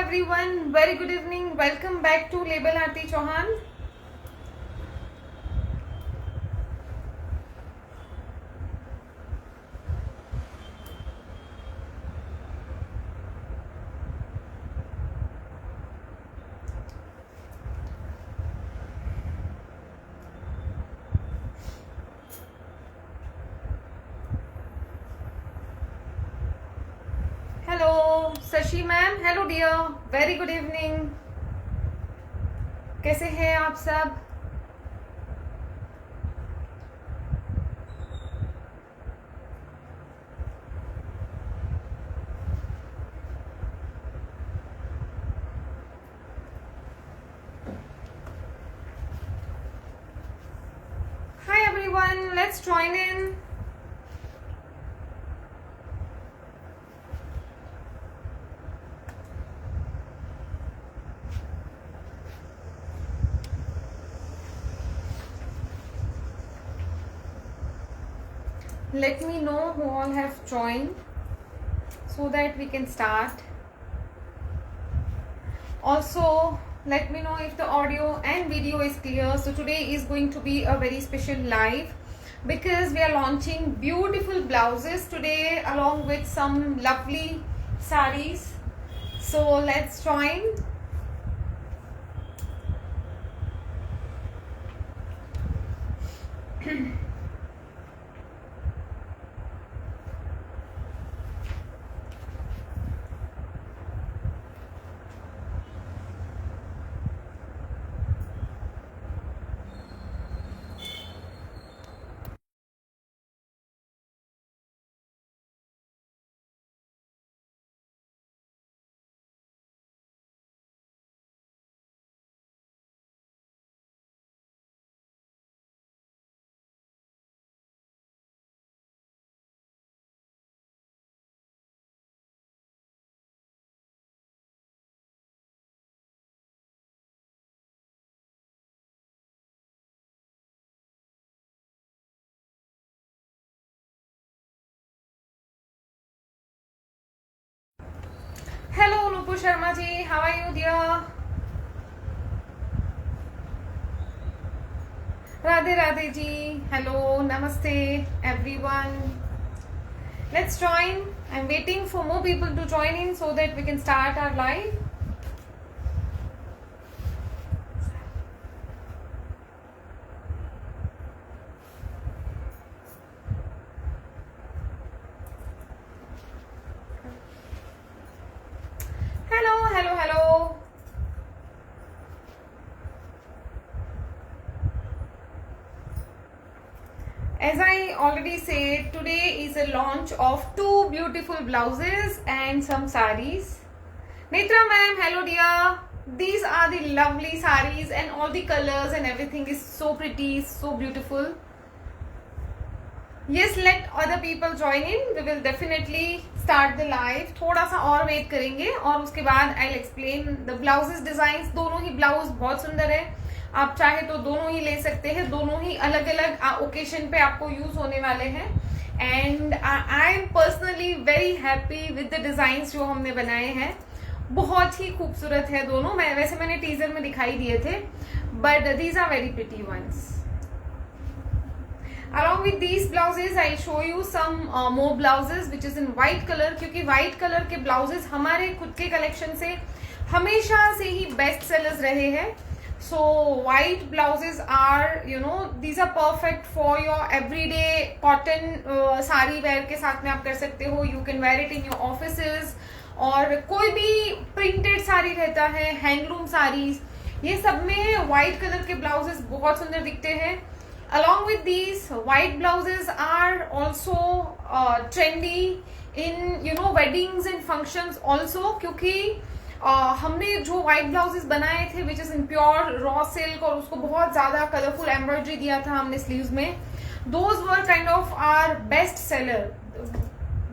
everyone, very good evening. Welcome back to Label Aarti Chauhan. Hello, Sashi ma'am. Hello dear. Very good evening. कैसे हैं आप सब? Hi everyone, let's join in. Let me know who all have joined so that we can start. Also, let me know if the audio and video is clear. So today is going to be a very special live because we are launching beautiful blouses today along with some lovely sarees. So let's join. Hello Nupur Sharma ji, how are you dear? Radhe Radhe ji, hello, namaste everyone. Let's join. I'm waiting for more people to join in so that we can start our live. Hello, hello, hello. As I already said, today is a launch of two beautiful blouses and some sarees. Netra ma'am, hello dear. These are the lovely sarees and all the colors and everything is so pretty, so beautiful. Yes, let other people join in. We will definitely start the live. थोड़ा सा और wait करेंगे और उसके बाद I'll explain the blouses designs. दोनों ही blouse बहुत सुंदर है. आप चाहे तो दोनों ही ले सकते हैं. दोनों ही अलग अलग ओकेशन पे आपको यूज होने वाले हैं. And I am personally very happy with the designs जो हमने बनाए हैं. बहुत ही खूबसूरत है दोनों. मैंने टीजर में दिखाई दिए थे, but these are very pretty ones. Along with these blouses, I show you some more blouses which is in white color, क्योंकि white color के blouses हमारे खुद के collection से हमेशा से ही best sellers रहे हैं. So white blouses are, these are perfect for your everyday cotton sari wear के साथ में आप कर सकते हो. You can wear it in your offices, और कोई भी printed साड़ी रहता है, handloom sarees, ये सब में white color के blouses बहुत सुंदर दिखते हैं. Along with these, white blouses are also trendy in weddings and functions also, क्योंकि हमने जो white blouses बनाए थे which is in pure raw silk और उसको बहुत ज़्यादा colourful embroidery दिया था हमने sleeves में, those were kind of our best seller.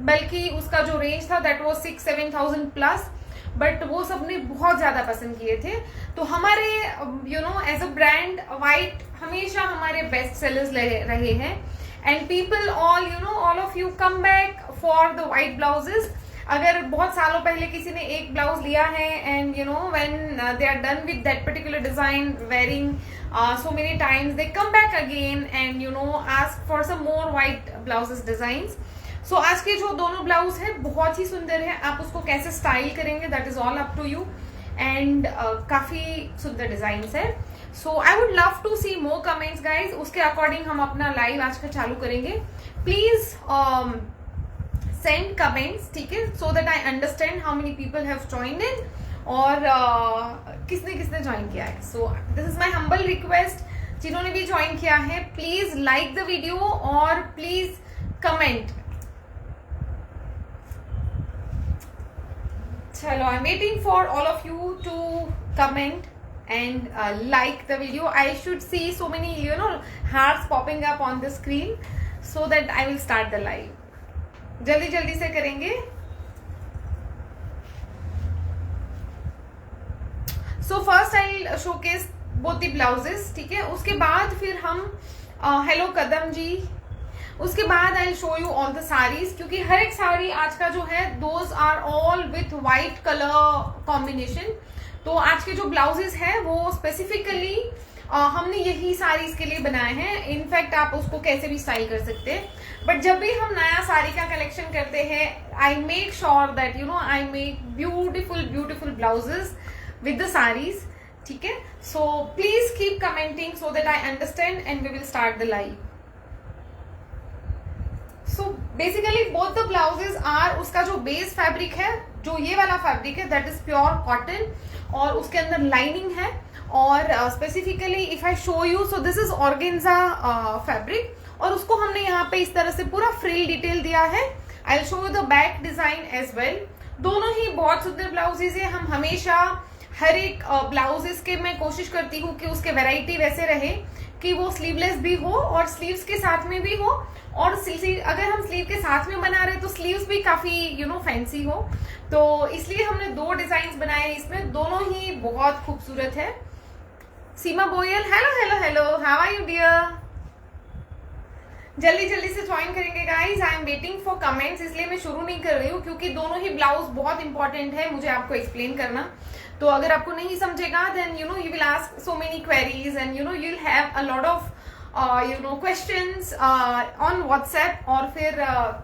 बल्कि उसका जो range था that was 6-7,000 plus, बट वो सबने बहुत ज्यादा पसंद किए थे. तो हमारे एज अ ब्रांड व्हाइट हमेशा हमारे बेस्ट सेलर्स रहे हैं. And people all of you come back for the white blouses. अगर बहुत सालों पहले किसी ने एक ब्लाउज लिया है and you know when they are done with that particular design wearing so many times they come back again and you know ask for some more white blouses designs. So आज के जो दोनों blouse है बहुत ही सुंदर है, आप उसको कैसे स्टाइल करेंगे that is all up to you and काफी सुंदर डिजाइन है. So I would love to see more comments guys. उसके अकॉर्डिंग हम अपना लाइव आज का चालू करेंगे. प्लीज सेंड कमेंट्स, ठीक है, so that I understand how many people have joined in और किसने किसने ज्वाइन किया है. So this is my humble request, जिन्होंने भी ज्वाइन किया है प्लीज लाइक द वीडियो और प्लीज कमेंट. चलो, I am waiting for all of you to comment and like the video. I should see so many hearts popping up on the screen so that I will start the live. जल्दी जल्दी से करेंगे. So first I'll showcase both the blouses, ठीक है. उसके बाद फिर हम हेलो कदम जी, उसके बाद I show you all the saris, क्योंकि हर एक साड़ी आज का जो है those are all with white colour combination. तो आज के जो ब्लाउजेस है वो स्पेसिफिकली हमने यही साड़ीज के लिए बनाए हैं. इनफैक्ट आप उसको कैसे भी स्टाइल कर सकते हैं, बट जब भी हम नया साड़ी का कलेक्शन करते हैं I make sure that I make beautiful beautiful blouses with the saris, ठीक है. So please keep commenting so that I understand and we will start the live. So basically both the blouses are, उसका जो base fabric है, जो ये वाला fabric है that is pure cotton और उसके अंदर लाइनिंग है. और specifically if I show you, so this is organza fabric और उसको हमने यहाँ पे इस तरह से पूरा फ्रिल डिटेल दिया है. I will show you the back design as well. दोनों ही बहुत सुंदर ब्लाउजेज है. हम हमेशा हर एक ब्लाउजेस के मैं कोशिश करती हूँ कि उसके वेराइटी वैसे रहे कि वो स्लीवलेस भी हो और स्लीव्स के साथ में भी हो, और अगर हम स्लीव के साथ में बना रहे तो स्लीव्स भी काफी फैंसी हो. तो इसलिए हमने दो डिजाइन बनाए इसमें, दोनों ही बहुत खूबसूरत है. Seema Boyal, hello hello hello, how are you dear. जल्दी जल्दी से ज्वाइन करेंगे guys. I am waiting for comments, इसलिए मैं शुरू नहीं कर रही हूँ क्योंकि दोनों ही ब्लाउज बहुत इंपॉर्टेंट है मुझे आपको एक्सप्लेन करना. तो अगर आपको नहीं समझेगा then you will ask so many queries and you will have a lot of questions on WhatsApp, और फिर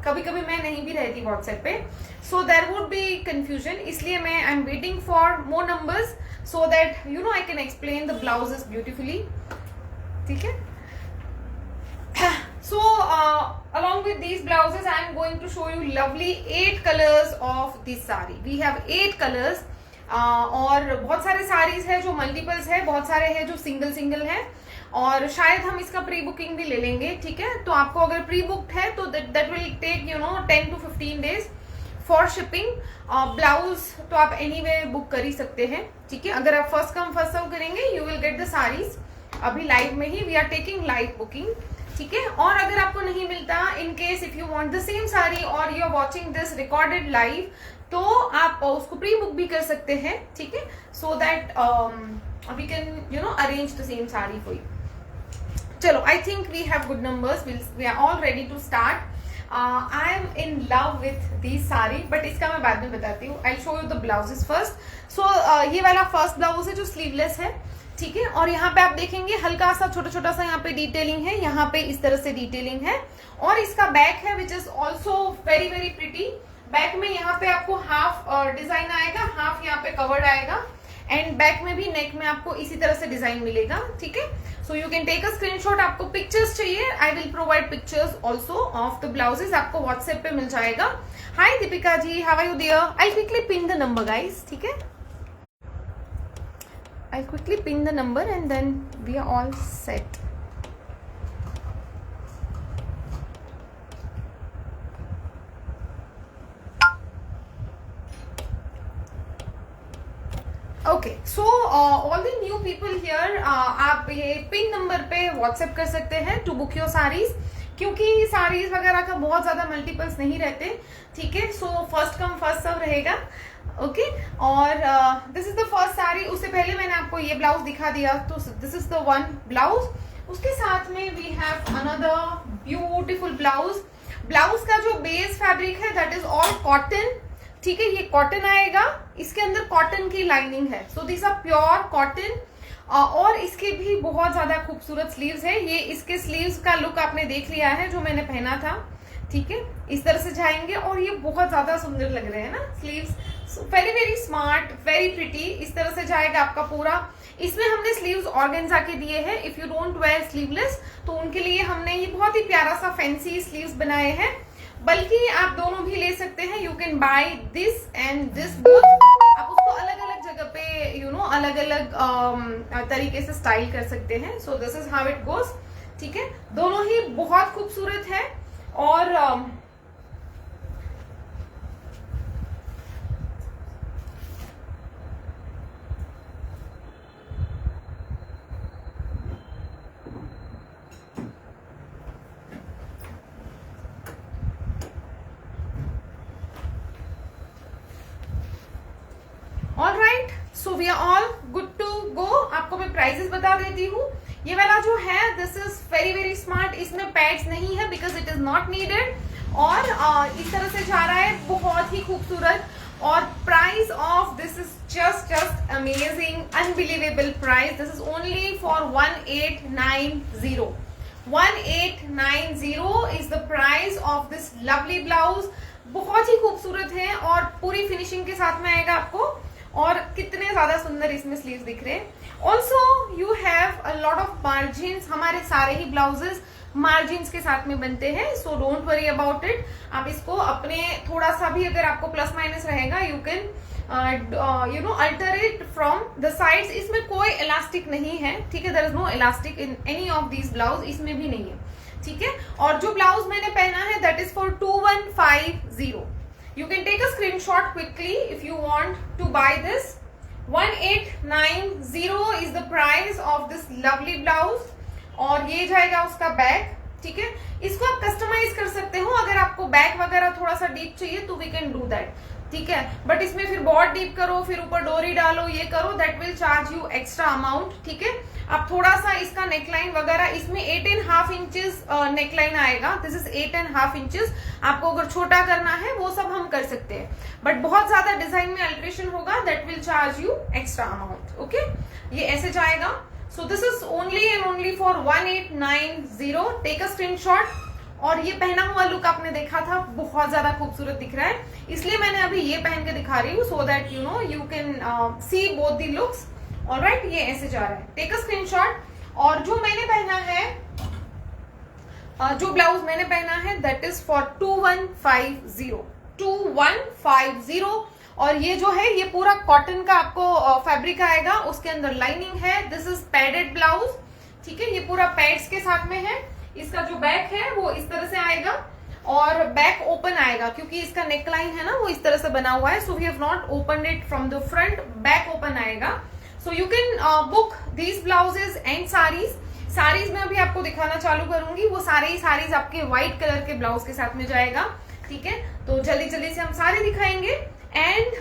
कभी कभी मैं नहीं भी रहती व्हाट्सएप पे, so there would be confusion. इसलिए मैं I am waiting for more numbers so that I can explain the blouses beautifully, ठीक है. So along with these blouses I am going to show you lovely 8 colors of this saree. We have 8 colors और बहुत सारे साड़ीज है जो multiples है, बहुत सारे हैं जो सिंगल सिंगल है, और शायद हम इसका प्री बुकिंग भी ले लेंगे, ठीक है. तो आपको अगर प्री बुक्ड है तो that will take 10 to 15 days for shipping. Blouse तो आप एनीवे बुक कर ही सकते हैं, ठीक है. अगर आप फर्स्ट कम फर्स्ट सर्व करेंगे you will get the saris. अभी लाइव में ही we are taking live booking, ठीक है. और अगर आपको नहीं मिलता, in case if you want the same sari और you are watching this recorded live, तो आप उसको प्री बुक भी कर सकते हैं, ठीक है. So that we can arrange the same sari for you. चलो, I think we have good numbers, we are all ready to start. I am in love with this sari, but इसका मैं बाद में बताती हूँ. I show you the blouses first. So ये वाला first blouse है जो स्लीवलेस है, ठीक है. और यहाँ पे आप देखेंगे हल्का सा छोटा छोटा सा यहाँ पे डिटेलिंग है, यहाँ पे इस तरह से डिटेलिंग है. और इसका बैक है which is also very very pretty. Back में यहाँ पे आपको हाफ डिजाइन आएगा, हाफ यहाँ पे कवर्ड आएगा, एंड बैक में भी नेक में आपको इसी तरह से डिजाइन मिलेगा, ठीक है. So you can take a screenshot. आपको पिक्चर्स चाहिए, I will provide pictures also of the blouses, आपको व्हाट्सएप पे मिल जाएगा. Hi Deepika ji, how are you dear. I quickly pin the number guys, ठीक है. I quickly pin the number and then we are all set. Okay, so all the new people here, आप ये pin number पे WhatsApp कर सकते हैं to book your saris, क्योंकि साड़ीज वगैरह का बहुत ज्यादा मल्टीपल्स नहीं रहते, ठीक है. सो फर्स्ट कम फर्स्ट सर्व रहेगा, ओके. और this is the first sari. उससे पहले मैंने आपको ये ब्लाउज दिखा दिया, तो this is the one blouse. उसके साथ में we have another beautiful blouse. Blouse का जो बेस फैब्रिक है दैट इज ऑल कॉटन, ठीक है, ये कॉटन आएगा, इसके अंदर कॉटन की लाइनिंग है। So this are pure cotton, और इसके भी बहुत ज्यादा खूबसूरत स्लीव्स है। ये इसके स्लीव्स का लुक आपने देख लिया है जो मैंने पहना था, ठीक है, इस तरह से जाएंगे और ये बहुत ज्यादा सुंदर लग रहे हैं ना sleeves, very very smart, very pretty. इस तरह से जाएगा आपका पूरा। इसमें हमने स्लीव्स ऑर्गेन्जा के दिए हैं। If you don't wear sleeveless तो उनके लिए हमने ये बहुत ही प्यारा सा फैंसी स्लीव्स बनाए हैं, बल्कि आप दोनों भी ले सकते हैं। You can by this and this both. आप उसको अलग अलग जगह पे यू नो अलग अलग तरीके से स्टाइल कर सकते हैं। So this is how it goes, ठीक है। दोनों ही बहुत खूबसूरत है। और all right, so we are all good to go. आपको मैं प्राइसेस बता देती हूँ। ये वाला जो है this is very very smart, इसमें पैड्स नहीं है because it is not needed, और इस तरह से जा रहा है, बहुत ही खूबसूरत। और price of this is just amazing, unbelievable price. This is only for 1890। 1890 is the price of this lovely blouse. बहुत ही खूबसूरत है और पूरी फिनिशिंग के साथ में आएगा आपको। और कितने ज्यादा सुंदर इसमें स्लीव्स दिख रहे हैं। Also you have a lot of margins. हमारे सारे ही ब्लाउजेस मार्जिन्स के साथ में बनते हैं, so don't worry about it. आप इसको अपने थोड़ा सा भी अगर आपको प्लस माइनस रहेगा, you can you know alter it from the sides. इसमें कोई इलास्टिक नहीं है, ठीक है, there is no elastic in any of these blouse, इसमें भी नहीं है, ठीक है। और जो ब्लाउज मैंने पहना है that is for 2150। You can take a screenshot quickly if you want to buy this. 1890 is the price of this lovely blouse. और ये जाएगा उसका बैक, ठीक है। इसको आप कस्टमाइज कर सकते हो, अगर आपको बैक वगैरह थोड़ा सा डीप चाहिए तो वी कैन डू दैट, ठीक है। बट इसमें फिर बहुत डीप करो, फिर ऊपर डोरी डालो, ये करो, that will charge you extra amount, ठीक है। आप थोड़ा सा इसका नेकलाइन वगैरह, इसमें 8.5 इंचेस नेकलाइन आएगा। This is 8.5 inches. आपको अगर छोटा करना है वो सब हम कर सकते हैं, बट बहुत ज्यादा डिजाइन में अल्ट्रेशन होगा, that will charge you extra amount, okay. ये ऐसे जाएगा। So this is only and only for 1890। Take a screenshot. और ये पहना हुआ लुक आपने देखा था, बहुत ज्यादा खूबसूरत दिख रहा है, इसलिए मैंने अभी ये पहन के दिखा रही हूँ, so that you know you can C both the looks. Alright, ये ऐसे जा रहा है, टेक अ स्क्रीनशॉट। और जो मैंने पहना है, जो ब्लाउज मैंने पहना है दैट इज फॉर 2150। 2150। और ये जो है ये पूरा कॉटन का आपको फैब्रिक आएगा, उसके अंदर लाइनिंग है। दिस इज पैडेड ब्लाउज, ठीक है, ये पूरा पैड्स के साथ में है। इसका जो बैक है वो इस तरह से आएगा और बैक ओपन आएगा, क्योंकि इसका नेक लाइन है ना वो इस तरह से बना हुआ है। So we have not open it from the front, back open आएगा। So you can book these blouses and saris. Saris में अभी आपको दिखाना चालू करूंगी, वो सारे ही साड़ीज आपके व्हाइट कलर के ब्लाउज के साथ में जाएगा, ठीक है। तो जल्दी जल्दी से हम सारे दिखाएंगे and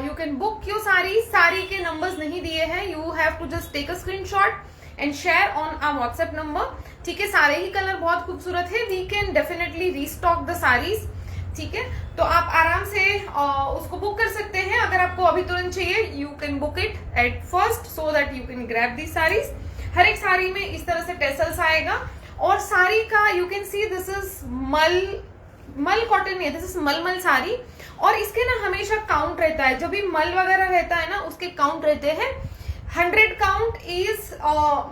you can book your sari. Sari के नंबर्स नहीं दिए हैं, you have to just take a screenshot and share on our WhatsApp number, ठीक है। सारे ही कलर बहुत खूबसूरत है, we can definitely restock the saris, ठीक है। तो आप आराम से उसको बुक कर सकते हैं। अगर आपको अभी तुरंत चाहिए, you can book it at first so that you can grab the saris. हर एक साड़ी में इस तरह से टेसल्स आएगा, और साड़ी का you can see this is मल कॉटन है, दिस इज मलमल साड़ी। और इसके ना हमेशा काउंट रहता है, जब भी मल वगैरह रहता है ना उसके काउंट रहते हैं। 100 काउंट इज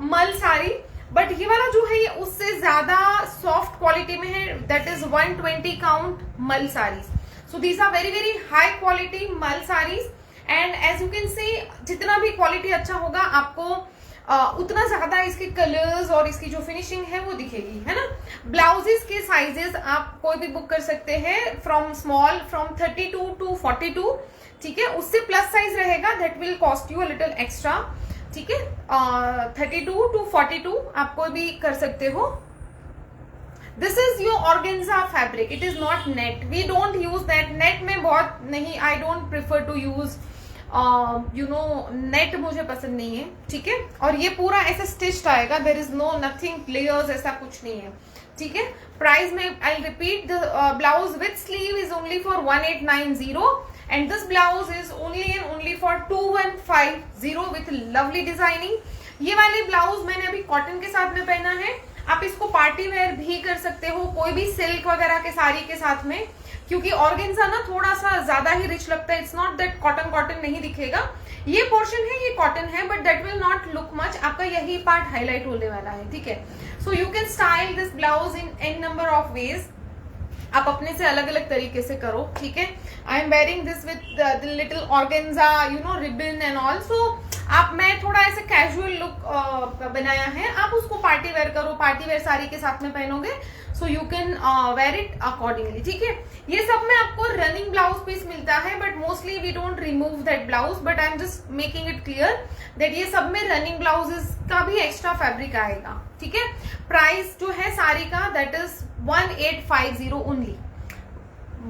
मल साड़ी, बट ये वाला जो है ये उससे ज्यादा सॉफ्ट क्वालिटी में है, that is 120 count mul saris. So these are very very high quality mul saris, and as you can see जितना भी क्वालिटी अच्छा होगा आपको उतना ज्यादा इसके कलर्स और इसकी जो फिनिशिंग है वो दिखेगी, है ना। ब्लाउजेस के साइजेस आप कोई भी बुक कर सकते हैं, फ्रॉम स्मॉल फ्रॉम 32 टू 42, ठीक है। उससे प्लस साइज रहेगा, that will cost you a little extra, ठीक है। 32 टू 42 आप कोई भी कर सकते हो। This is your organza fabric, it is not net, we don't use that. Net में बहुत नहीं, I don't prefer to use you know net, मुझे पसंद नहीं है, ठीक है। और ये पूरा ऐसे स्टिच्ड आएगा, there is no nothing layers, ऐसा कुछ नहीं है, ठीक है। प्राइस में I repeat, the blouse with sleeve is only for 1890 and this blouse is only and only for 2150 with lovely designing. ये वाले ब्लाउज मैंने अभी कॉटन के साथ में पहना है, आप इसको पार्टी वेयर भी कर सकते हो कोई भी सिल्क वगैरह के साड़ी के साथ में, क्योंकि ऑर्गेन्जा ना थोड़ा सा ज्यादा ही रिच लगता है. It's not that cotton cotton नहीं दिखेगा, ये पोर्शन है ये कॉटन है, but that will not look much, आपका यही पार्ट हाईलाइट होने वाला है. ठीक है, so you can style this blouse in an number of ways, आप अपने से अलग अलग तरीके से करो. ठीक है, I am wearing this with little organza you know ribbon and all. So आप मैं थोड़ा ऐसे कैजुअल लुक बनाया है, आप उसको पार्टी वेयर करो, पार्टी वेयर साड़ी के साथ में पहनोगे, so you can wear it accordingly. ठीक है, ये सब में आपको रनिंग ब्लाउज पीस मिलता है, but mostly we don't remove that blouse, but I am just making it clear that ये सब में रनिंग ब्लाउजेस का भी एक्स्ट्रा फैब्रिक आएगा. ठीक है, प्राइस जो है साड़ी का that is 1850 only,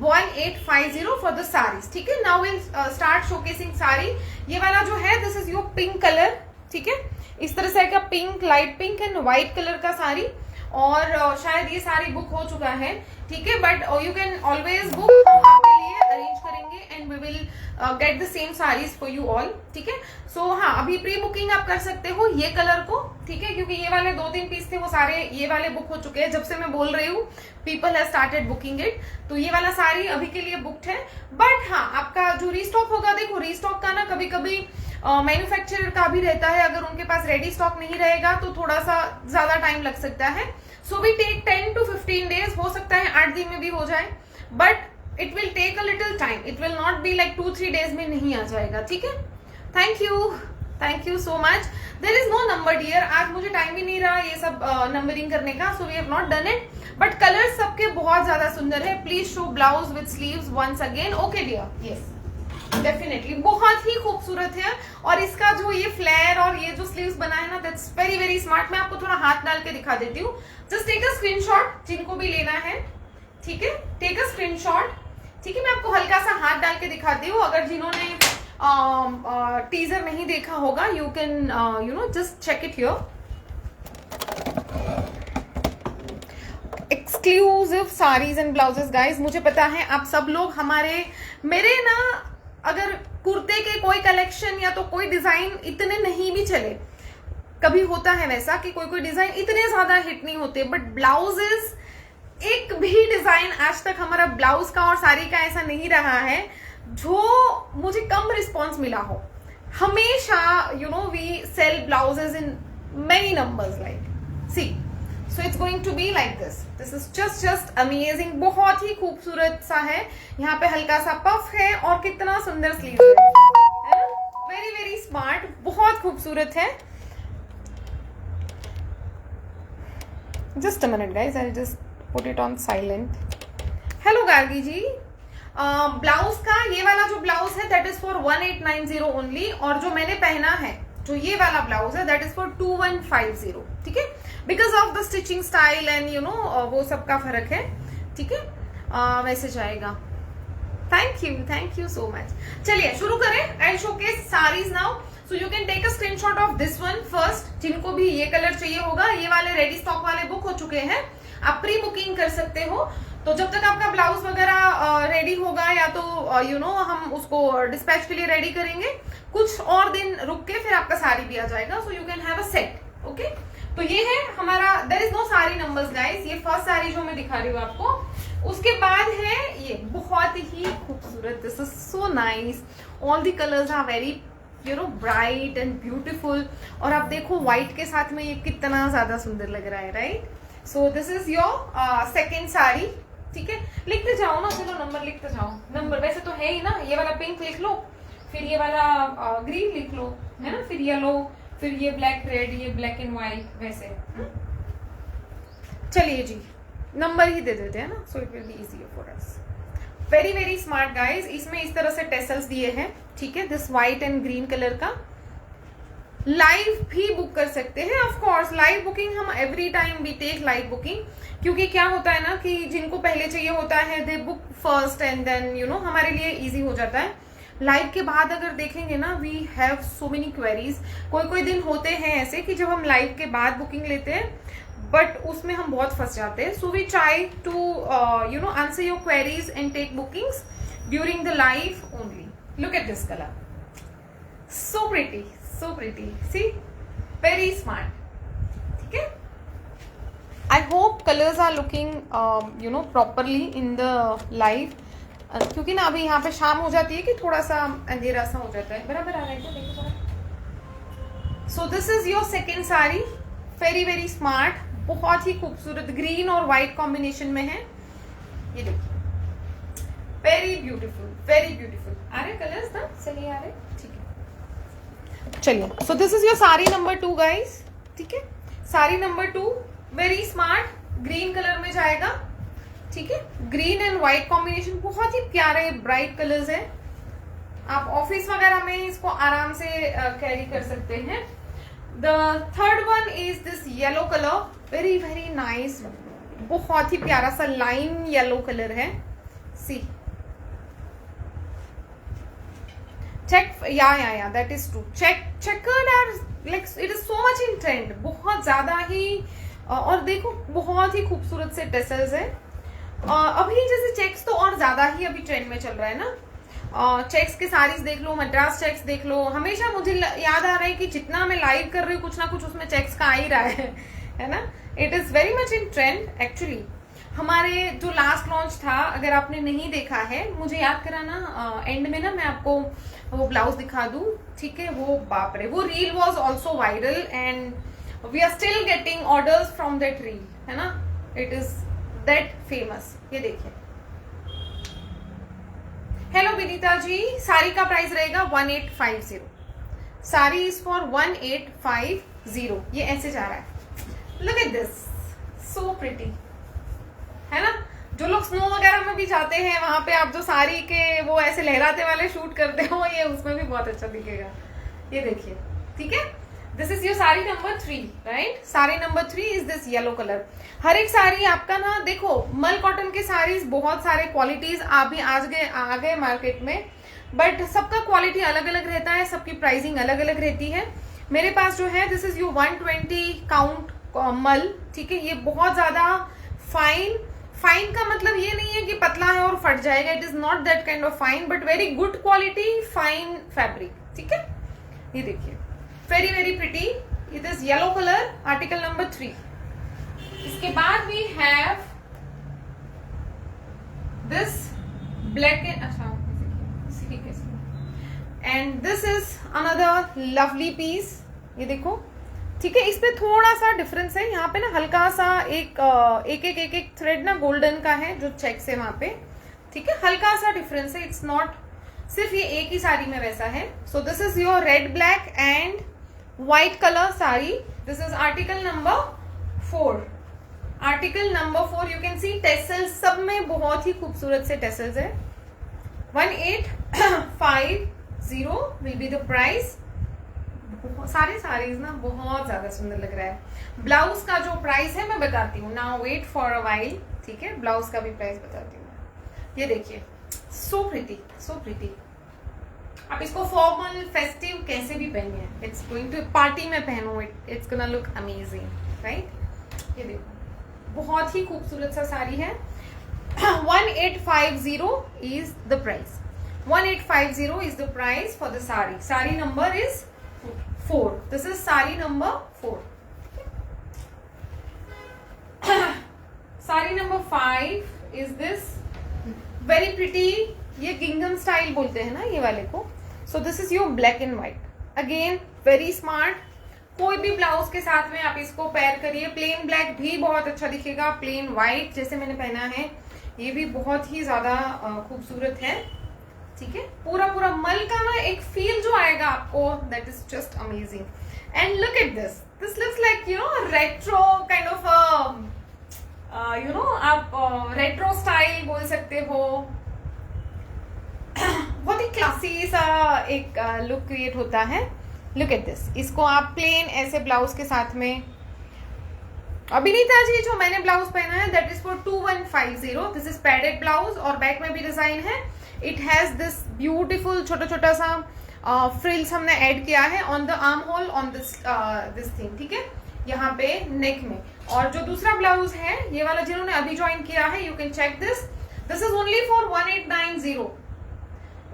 1850 for the saris. ठीक है, now will start showcasing sari. ये वाला जो है this is your pink colour. ठीक है, इस तरह से का pink, light pink and white colour का साड़ी, और शायद ये सारी बुक हो चुका है. ठीक है, but you can always book, हम आपके लिए अरेंज करेंगे and we will get the same saris for you all. ठीक है, सो हाँ अभी प्री बुकिंग आप कर सकते हो ये कलर को. ठीक है, क्योंकि ये वाले 2-3 पीस थे वो सारे ये वाले बुक हो चुके हैं, जब से मैं बोल रही हूँ people have started booking it, तो ये वाला साड़ी अभी के लिए बुक्ड है. बट हाँ आपका जो रीस्टॉक होगा, देखो रीस्टॉक का ना कभी कभी मैन्युफैक्चरर का भी रहता है, अगर उनके पास रेडी स्टॉक नहीं रहेगा तो थोड़ा सा ज्यादा टाइम लग सकता है. So we take 10 to 15 days, हो सकता है 8 दिन में भी हो जाए, but it will take a little time, it will not be like 2-3 days में नहीं आ जाएगा. ठीक है, thank you so much. There is no number dear, आज मुझे टाइम भी नहीं रहा ये सब नंबरिंग करने का, so we have not done it, but colour सबके बहुत ज्यादा सुंदर है. Please show blouse with sleeves once again. Okay dear, yes definitely बहुत ही खूबसूरत है, और इसका जो ये फ्लेयर और ये जो स्लीव्स बना है ना दैट्स वेरी वेरी स्मार्ट. मैं आपको थोड़ा हाथ डाल के दिखा देती हूँ, जस्ट टेक अ स्क्रीनशॉट जिनको भी लेना है. ठीक है, टेक अ स्क्रीनशॉट. ठीक है, मैं आपको हल्का सा हाथ डाल के दिखाती हूँ, अगर जिन्होंने टीजर नहीं देखा होगा you can you know just check it here. Exclusive saris and blouses guys, मुझे पता है आप सब लोग हमारे मेरे ना अगर कुर्ते के कोई कलेक्शन या तो कोई डिजाइन इतने नहीं भी चले, कभी होता है वैसा कि कोई डिजाइन इतने ज्यादा हिट नहीं होते, बट ब्लाउजेस एक भी डिजाइन आज तक हमारा ब्लाउज का और साड़ी का ऐसा नहीं रहा है जो मुझे कम रिस्पॉन्स मिला हो. हमेशा you know we sell blouses in many numbers like see, so it's going to be like this. This is just amazing, बहुत ही खूबसूरत सा है. यहाँ पे हल्का सा पफ है और कितना सुंदर स्लीव है ना, वेरी वेरी स्मार्ट, बहुत खूबसूरत है. Just a minute guys, I just put it on silent. Hello Gargi ji, blouse का ये वाला जो ब्लाउज है दैट इज फॉर 1890 ओनली, और जो मैंने पहना है जो ये वाला ब्लाउज है दैट इज फॉर 2150. ठीक है, because of the stitching style and you know वो सब का फर्क है. ठीक है, वैसे जाएगा. Thank you so much. चलिए शुरू करें. I showcase saris now, so you can take a screenshot of this one first. जिनको भी ये कलर चाहिए होगा, ये वाले रेडी स्टॉक वाले बुक हो चुके हैं, आप प्री बुकिंग कर सकते हो. तो जब तक आपका ब्लाउज वगैरह रेडी होगा या तो यू नो हम उसको डिस्पैच के लिए रेडी करेंगे, कुछ और दिन रुक के फिर आपका साड़ी भी आ जाएगा, so you can have a set. Okay, तो ये है हमारा, there is no sari numbers guys, ये फर्स्ट साड़ी जो मैं दिखा रही हूँ आपको. उसके बाद है ये बहुत ही खूबसूरत, this is so nice, all the colours are very you know bright and beautiful, और आप देखो व्हाइट के साथ में ये कितना ज्यादा सुंदर लग रहा है, right. So this is your second sari. ठीक है, लिखते जाओ ना, चलो नंबर लिखते जाओ. नंबर वैसे तो है ही ना, ये वाला पिंक लिख लो, फिर ये वाला ग्रीन लिख लो, है ना, फिर येलो, फिर ये ब्लैक रेड, ये ब्लैक एंड व्हाइट, वैसे. चलिए जी नंबर ही दे देते हैं ना, so it will be easier for us. Very very smart guys. इसमें इस तरह से टेसल्स दिए हैं. ठीक है, this white and green colour का. लाइव भी बुक कर सकते हैं, ऑफ कोर्स लाइव बुकिंग हम every time we take live booking, क्योंकि क्या होता है ना कि जिनको पहले चाहिए होता है they book first and then you know हमारे लिए इजी हो जाता है. लाइव के बाद अगर देखेंगे ना we have so many queries. कोई दिन होते हैं ऐसे कि जब हम लाइव के बाद बुकिंग लेते हैं बट उसमें हम बहुत फंस जाते हैं. So we try to you know answer your queries and take bookings. during the live only. Look at this color, so pretty, so pretty. See, very smart. ठीक है? I hope colors are looking properly in the live. क्योंकि ना अभी यहाँ पे शाम हो जाती है कि थोड़ा सा अंधेरा सा हो जाता है. बराबर आ रहा है क्या? देखो जरा. So this is your second sari. Very very smart, बहुत ही खूबसूरत ग्रीन और व्हाइट कॉम्बिनेशन में है. ये देखिए, वेरी ब्यूटीफुल, वेरी ब्यूटीफुल. आ रहे कलर्स ना? चलिए आ रहे, ठीक है. चलिए, सो this is your sari number 2 guys. ठीक है, sari number 2 very smart green colour में जाएगा. ठीक है, ग्रीन एंड व्हाइट कॉम्बिनेशन, बहुत ही प्यारे ब्राइट कलर्स है. आप ऑफिस वगैरह में इसको आराम से कैरी कर सकते हैं. The third one is this yellow color, very very nice, बहुत ही प्यारा सा लाइन येलो कलर है. See, check, yeah, that is true. Checkered are like it is so much in trend, बहुत ज्यादा ही. और देखो बहुत ही खूबसूरत से टेसल्स है. अभी जैसे चेक्स तो और ज्यादा ही अभी ट्रेंड में चल रहा है ना. चेक्स के साड़ीज देख लो, मद्रास चेक्स देख लो. हमेशा मुझे याद आ रहा है कि जितना मैं लाइव कर रही हूँ कुछ ना कुछ उसमें चेक्स का आ ही रहा है ना. It is very much in trend actually. हमारे जो लास्ट लॉन्च था, अगर आपने नहीं देखा है, मुझे याद कराना एंड में ना, मैं आपको वो ब्लाउज दिखा दूं. ठीक है, वो बाप रे, वो reel was also viral and we are still getting orders from that reel, है ना. It is that famous. ये देखिए. हेलो विनीता जी, साड़ी का प्राइस रहेगा 1850. Sari is for 1850. ये ऐसे जा रहा है. Look at this, so pretty, है ना. जो लोग स्नो वगैरह में भी जाते हैं, वहां पे आप जो साड़ी के वो ऐसे लहराते वाले शूट करते हो, ये उसमें भी बहुत अच्छा दिखेगा. ये देखिए. ठीक है, this is your sari number 3, right. Sari number 3 is this yellow colour. हर एक साड़ी आपका ना, देखो मल कॉटन के साड़ीज बहुत सारे क्वालिटीज अभी आ गए मार्केट में, बट सबका क्वालिटी अलग अलग रहता है, सबकी प्राइसिंग अलग अलग रहती है. मेरे पास जो है, दिस इज यू 120 काउंट मल. ठीक है, ये बहुत ज्यादा फाइन. फाइन का मतलब ये नहीं है कि पतला है और फट जाएगा. It is not that kind of fine, but very good quality fine fabric. ठीक है, ये देखिए, very very pretty. It is yellow colour, article number 3. इसके बाद we have this black and this is another lovely piece. ये देखो. ठीक है, इस पे थोड़ा सा डिफरेंस है. यहाँ पे ना हल्का सा एक थ्रेड ना गोल्डन का है जो चेक्स है वहां पे. ठीक है, हल्का सा डिफरेंस है. इट्स नॉट सिर्फ ये एक ही साड़ी में वैसा है. So this is your red black and white colour sari. This is article number 4. Article number 4. You can C tassels, सब में बहुत ही खूबसूरत से टेसल्स है. 1850 विल बी द प्राइस. सारे साड़ीज ना बहुत ज्यादा सुंदर लग रहा है. ब्लाउज का जो प्राइस है मैं बताती हूँ. Now wait for a while. ठीक है, ब्लाउज का भी प्राइस बताती हूँ. ये देखिए, सो प्रिटी, सो प्रिटी. आप इसको फॉर्मल फेस्टिव कैसे भी पहनिए. इट्स गोइंग टू पार्टी में पहनो, it's gonna look amazing, right. ये देखो, बहुत ही खूबसूरत सा साड़ी है. 1850 is the price. 1850 is the price for the sari. Sari number is 4. This is sari number 4. Sari number 5 is this very pretty. ये गिंगम स्टाइल बोलते हैं ना ये वाले को. सो this is your black and white. Again very smart. कोई भी ब्लाउज के साथ में आप इसको पेयर करिए. प्लेन ब्लैक भी बहुत अच्छा दिखेगा. प्लेन व्हाइट जैसे मैंने पहना है, ये भी बहुत ही ज्यादा खूबसूरत है. ठीक है, पूरा पूरा मल का ना एक फील जो आएगा आपको, that is just amazing. And look at this. This looks like retro kind of आप रेट्रो स्टाइल बोल सकते हो. बहुत ही क्लासी सा एक लुक क्रिएट होता है. Look at this. इसको आप प्लेन ऐसे ब्लाउज के साथ में. अभिनीता जी, जो मैंने ब्लाउज पहना है that is for 2150. This is padded blouse और बैक में भी डिजाइन है. इट हैज दिस ब्यूटीफुल छोटा छोटा सा फ्रिल्स हमने ऐड किया है on the arm hole on this thing. ठीक है, यहाँ पे नेक में. और जो दूसरा ब्लाउज है, ये वाला जिन्होंने अभी ज्वाइन किया है, you can check this. This is only for 1890.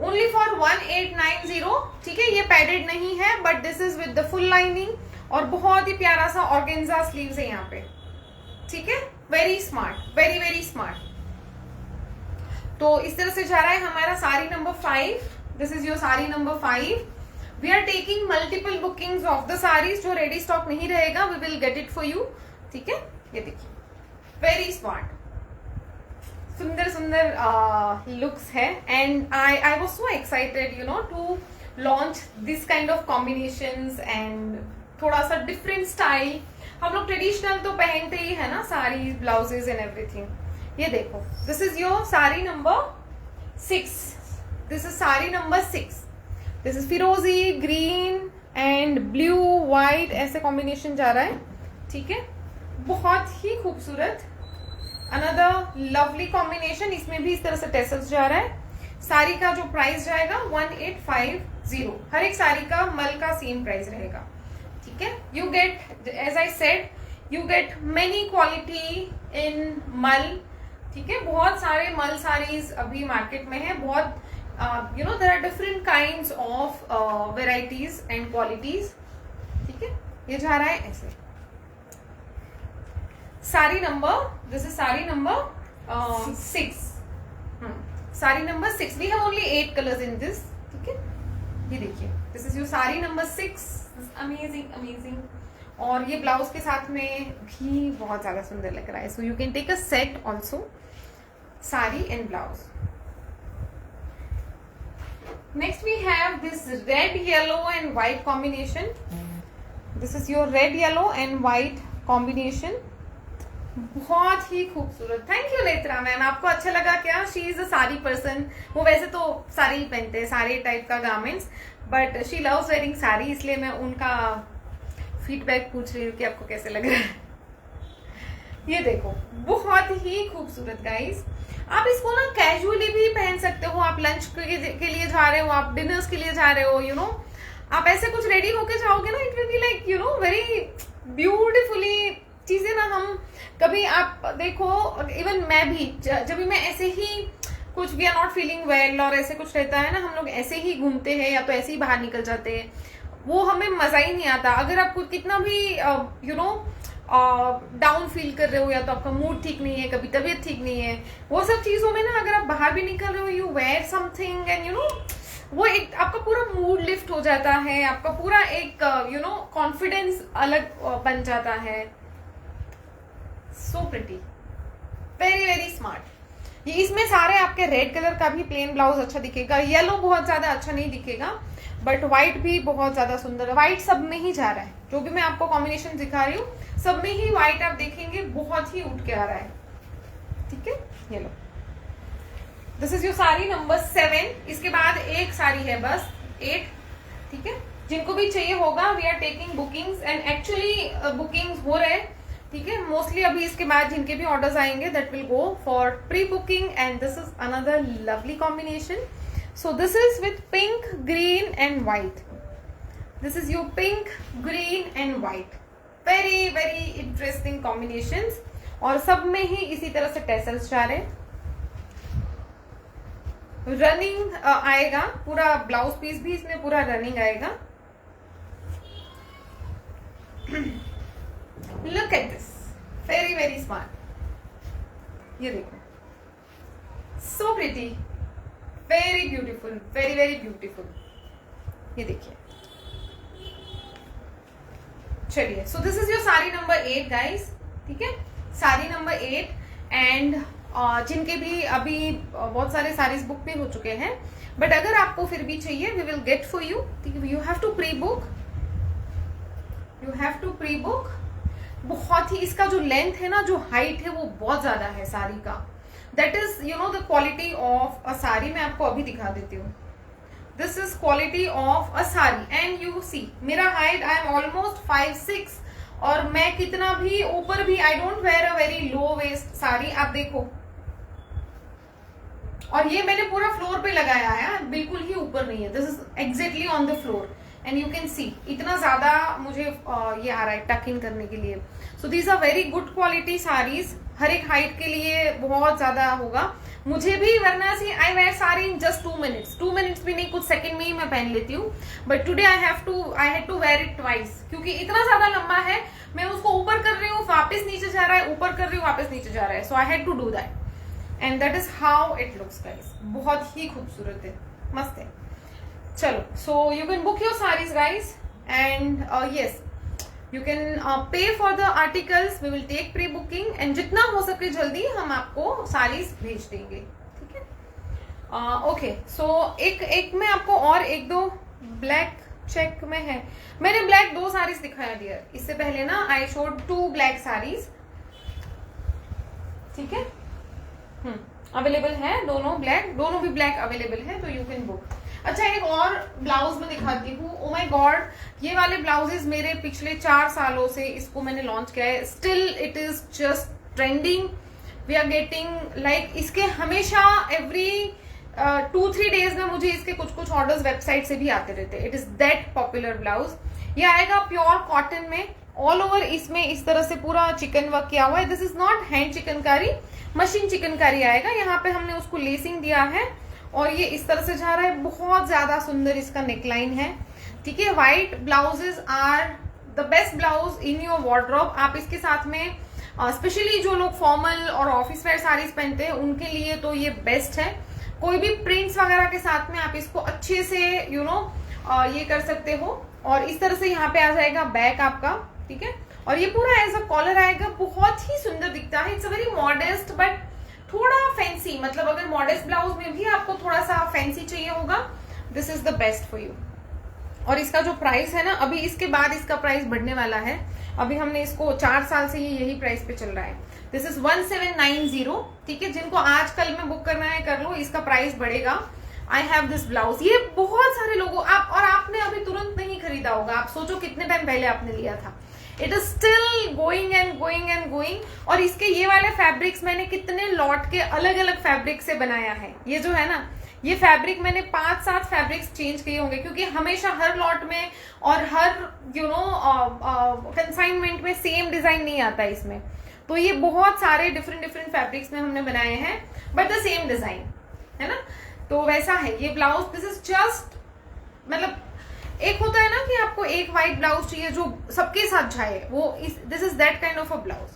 Only for 1890। ठीक है, ये पैडेड नहीं है but this is with the full lining और बहुत ही प्यारा सा ऑर्गेन्जा स्लीव्स है यहाँ पे। ठीक है, very smart, very very smart. तो इस तरह से जा रहा है हमारा sari number 5। This is your sari number 5। We are taking multiple bookings of the saris. जो रेडी स्टॉक नहीं रहेगा we will get it for you. ठीक है, ये देखिए, वेरी स्मार्ट, सुंदर सुंदर लुक्स है। And I was so excited you know to launch this kind of combinations and थोड़ा सा डिफरेंट स्टाइल। हम लोग ट्रेडिशनल तो पहनते ही है ना, साड़ी, ब्लाउजेज एंड एवरीथिंग। ये देखो, this is your sari number 6। This is sari number 6। This is फिरोजी ग्रीन एंड ब्लू व्हाइट, ऐसे कॉम्बिनेशन जा रहा है। ठीक है, बहुत ही खूबसूरत, अनदर लवली कॉम्बिनेशन। इसमें भी इस तरह से टेसल्स जा रहा है। साड़ी का जो प्राइस जाएगा 1850। हर एक साड़ी का मल का सेम प्राइस रहेगा। ठीक है, you get, as I said, you get many quality in mull. ठीक है, बहुत सारे मल साड़ीज अभी मार्केट में है। बहुत you know there are different kinds of varieties and qualities. ठीक है, ये जा रहा है ऐसे। Sari number, this is sari number 6। Sari number 6। We have only 8 colours in this. ठीक है, ये देखिए, this is your sari number 6। Amazing amazing. और ये ब्लाउज के साथ में भी बहुत ज्यादा सुंदर लग रहा है। So you can take a set also, sari and blouse. Next we have this red yellow and white combination. This is your red yellow and white combination, बहुत ही खूबसूरत। थैंक यू नेत्रा मैम, आपको अच्छा लगा क्या? She is a sari person. वो वैसे तो साड़ी ही पहनते हैं, सारे टाइप का garments, but she loves wearing sari, इसलिए मैं उनका फीडबैक पूछ रही हूँ कि आपको कैसे लग रहा है। ये देखो, बहुत ही खूबसूरत गाइस। आप इसको ना कैजुअली भी पहन सकते हो। आप लंच के लिए जा रहे हो, आप डिनर्स के लिए जा रहे हो, यू नो, आप ऐसे कुछ रेडी होके जाओगे ना, it will be like you know very beautifully चीजें ना। हम कभी आप देखो, इवन मैं भी जब भी मैं ऐसे ही कुछ, we are not feeling well और ऐसे कुछ रहता है ना, हम लोग ऐसे ही घूमते हैं या तो ऐसे ही बाहर निकल जाते हैं, वो हमें मजा ही नहीं आता। अगर आप कितना भी यू नो डाउन फील कर रहे हो या तो आपका मूड ठीक नहीं है, कभी तबीयत ठीक नहीं है, वो सब चीजों में ना अगर आप बाहर भी निकल रहे हो, you wear something and you know, वो एक आपका पूरा मूड लिफ्ट हो जाता है, आपका पूरा एक यू नो कॉन्फिडेंस अलग बन जाता है। So pretty, very very smart. ये इसमें सारे आपके रेड कलर का भी प्लेन ब्लाउज अच्छा दिखेगा, येलो बहुत ज्यादा अच्छा नहीं दिखेगा, बट व्हाइट भी बहुत ज्यादा सुंदर है। व्हाइट सब में ही जा रहा है, जो भी मैं आपको कॉम्बिनेशन दिखा रही हूँ सब में ही व्हाइट आप देखेंगे बहुत ही उठ के आ रहा है। ठीक है, ये लो, this is your sari number 7। इसके बाद एक साड़ी है बस 8। ठीक है, जिनको भी चाहिए होगा, we are taking bookings and actually bookings हो रहे हैं। ठीक है, मोस्टली अभी इसके बाद जिनके भी ऑर्डर्स आएंगे that will go for pre booking. And this is another lovely combination. So this is with pink, green and white. This is your pink, green and white. Very very interesting combinations. और सब में ही इसी तरह से tassels जा रहे हैं। Running आएगा पूरा, ब्लाउज पीस भी इसमें पूरा रनिंग आएगा। Look at this, very very smart. ये देखो, so pretty, very beautiful, very very beautiful. ये देखिए, चलिए, सो this is your sari number 8 guys. ठीक है, साड़ी नंबर 8। एंड जिनके भी अभी बहुत सारे साड़ीज बुक भी हो चुके हैं, बट अगर आपको फिर भी चाहिए we will get for you. ठीक है, you have to pre book, you have to pre book. बहुत ही इसका जो लेंथ है ना, जो हाइट है, वो बहुत ज्यादा है साड़ी का। That is, you know, the quality of a sari. मैं आपको अभी दिखा देती हूँ। This is quality of a sari and you see, मेरा हाइट I am almost 5'6" और मैं कितना भी ऊपर भी I don't wear a very low waist sari. आप देखो, और ये मैंने पूरा फ्लोर पे लगाया है, बिल्कुल ही ऊपर नहीं है। This is exactly on the floor and you can see इतना ज्यादा मुझे ये आ रहा है टक इन करने के लिए। So these are very good quality saris, हर एक हाइट के लिए बहुत ज्यादा होगा। मुझे भी वरना see I wear sari in just 2 minutes भी नहीं, कुछ सेकंड में ही मैं पहन लेती हूँ, but today I had to wear it twice, क्योंकि इतना ज्यादा लंबा है, मैं उसको ऊपर कर रही हूँ वापस नीचे जा रहा है, ऊपर कर रही हूँ वापस नीचे जा रहा है, so I had to do that and that is how it looks guys. बहुत ही खूबसूरत है, मस्त है। चलो, so you can book your saris guys and yes you can pay for the articles, we will take pre booking and जितना हो सके जल्दी हम आपको साड़ीज भेज देंगे, ठीक है। ओके, सो एक मैं आपको और एक दो ब्लैक चेक में है, मैंने ब्लैक 2 साड़ीज दिखाया डियर, इससे पहले ना आई शोड 2 ब्लैक साड़ीज, ठीक है। अवेलेबल है दोनों ब्लैक, दोनों भी ब्लैक अवेलेबल है, तो यू कैन बुक। अच्छा, एक और ब्लाउज में दिखाती हूँ। ओ माय गॉड, ये वाले ब्लाउजेस मेरे पिछले 4 सालों से इसको मैंने लॉन्च किया है, still it is just trending, we are getting like इसके हमेशा एवरी 2-3 डेज में मुझे इसके कुछ ऑर्डर्स वेबसाइट से भी आते रहते हैं। It is that popular blouse. ये आएगा प्योर कॉटन में, ऑल ओवर इसमें इस तरह से पूरा चिकन वर्क किया हुआ है। This is not hand chikankari, machine chikankari आएगा। यहाँ पे हमने उसको लेसिंग दिया है और ये इस तरह से जा रहा है, बहुत ज्यादा सुंदर इसका नेकलाइन है, ठीक है। White blouses are the best blouse in your wardrobe. आप इसके साथ में स्पेशली जो लोग फॉर्मल और ऑफिस वेयर साड़ीज पहनते हैं उनके लिए तो ये बेस्ट है। कोई भी प्रिंट्स वगैरह के साथ में आप इसको अच्छे से ये कर सकते हो। और इस तरह से यहाँ पे आ जाएगा बैक आपका, ठीक है। और ये पूरा एज अ कॉलर आएगा, बहुत ही सुंदर दिखता है। It's a very modest but थोड़ा फैंसी, मतलब अगर मॉडेस्ट ब्लाउज में भी आपको थोड़ा सा फैंसी चाहिए होगा, this is the best for you. और इसका जो प्राइस है ना, अभी इसके बाद इसका प्राइस बढ़ने वाला है। अभी हमने इसको 4 साल से यही प्राइस पे चल रहा है। दिस इज 1790, ठीक है। जिनको आज कल में बुक करना है कर लो, इसका प्राइस बढ़ेगा। आई हैव दिस ब्लाउज, ये बहुत सारे लोगों और आपने अभी तुरंत नहीं खरीदा होगा। आप सोचो कितने टाइम पहले आपने लिया था। It is still going and going and going. और इसके ये वाले फैब्रिक्स मैंने कितने लॉट के अलग अलग फैब्रिक से बनाया है। ये जो है ना, ये फैब्रिक मैंने 5-7 फैब्रिक्स चेंज किए होंगे, क्योंकि हमेशा हर लॉट में और हर कंसाइनमेंट में सेम डिजाइन नहीं आता इसमें। तो ये बहुत सारे डिफरेंट फैब्रिक्स में हमने बनाए हैं, बट द सेम डिजाइन है ना। तो वैसा है ये ब्लाउज। दिस इज जस्ट, मतलब एक होता है ना कि आपको एक व्हाइट ब्लाउज चाहिए जो सबके साथ जाए, वो this is that kind of a blouse,